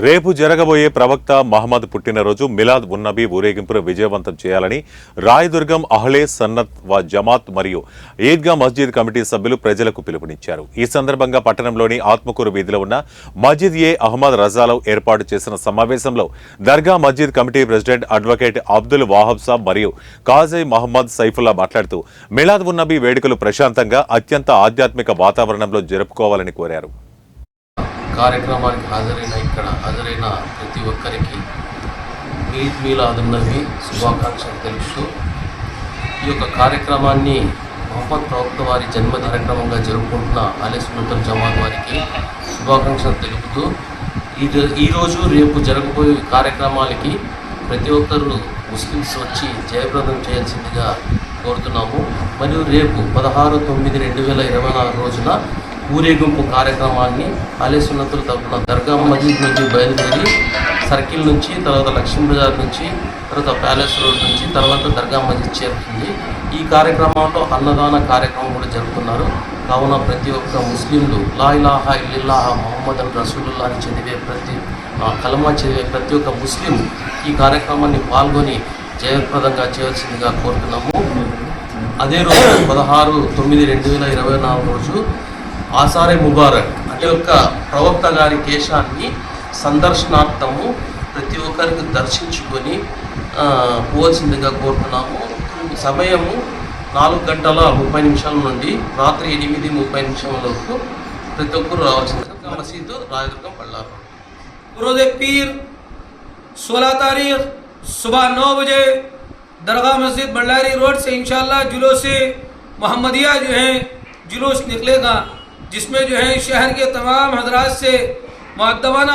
రేపు జరగబోయే ప్రవక్త మహమ్మద్ పుట్టినరోజు మిలాద్ ఉన్నబీ ఊరేగింపును విజయవంతం చేయాలని రాయదుర్గం అహ్లే సన్నత్ జమాత్ మరియు ఈద్గా మస్జిద్ కమిటీ సభ్యులు ప్రజలకు పిలుపునిచ్చారు. ఈ సందర్భంగా పట్టణంలోని ఆత్మకూరు వీధిలో ఉన్న మస్జిద్ అహ్మద్ రజాలో ఏర్పాటు చేసిన సమావేశంలో దర్గా మస్జిద్ committee president advocate Abdul Wahab సాబ్ మరియు కాజీ మహమ్మద్ సైఫుల్లా మాట్లాడుతూ మిలాద్ ఉన్నబీ వేడుకలు ప్రశాంతంగా అత్యంత ఆధ్యాత్మిక వాతావరణంలో జరుపుకోవాలని కోరారు. కార్యక్రమానికి హాజరైన ప్రతి ఒక్కరికి మీలాదున్నవి శుభాకాంక్షలు తెలుపుతూ ఈ యొక్క కార్యక్రమాన్ని మహమ్మద్ ప్రవక్త వారి జన్మ కార్యక్రమంగా జరుపుకుంటున్న అహ్లే సున్నతుల్ జమాత్ వారికి శుభాకాంక్షలు తెలుపుతూ ఈరోజు రేపు జరగబోయే కార్యక్రమాలకి ప్రతి ఒక్కరు ముస్లిమ్స్ వచ్చి జయప్రదం చేయాల్సిందిగా కోరుతున్నాము. మరియు రేపు 16/9/2024 రోజున ఊరేగింపు కార్యక్రమాన్ని అహ్లే సున్నతుల తరఫున దర్గా మస్జిద్ నుంచి బయలుదేరి సర్కిల్ నుంచి, తర్వాత లక్ష్మీ బజార్ నుంచి, తర్వాత ప్యాలెస్ రోడ్ నుంచి, తర్వాత దర్గా మస్జిద్ చేరుతుంది. ఈ కార్యక్రమంలో అన్నదాన కార్యక్రమం కూడా జరుపుతున్నారు. కావున ప్రతి ఒక్క ముస్లింలు లా ఇలాహా ఇల్లాహ ముహమ్మదన్ రసూలుల్లాహ్ అని చదివే కలమా చదివే ప్రతి ఒక్క ముస్లిం ఈ కార్యక్రమాన్ని పాల్గొని జయప్రదంగా చేయవలసిందిగా కోరుతున్నాము. అదే రోజు 16/9/2024 రోజు ఆసారే ముబారక్ అంటే యొక్క ప్రవక్త గారి కేశాన్ని సందర్శనార్థము ప్రతి ఒక్కరికి దర్శించుకొని పోవాల్సిందిగా కోరుతున్నాము. సమయము 4:30 నుండి రాత్రి 8:30 వరకు ప్రతి ఒక్కరు రావాల్సిందిగా మసీదు రాయదుర్గం పల్లారు. रोज़े पीर 16 तारीख सुबह 9 बजे दरगाह मस्जिद बल्लारी रोड से इंशाअल्लाह जुलूस मोहम्मदिया जो है जुलूस निकलेगा, जिसमें जो है शहर के तमाम हजरात से मुअद्दबाना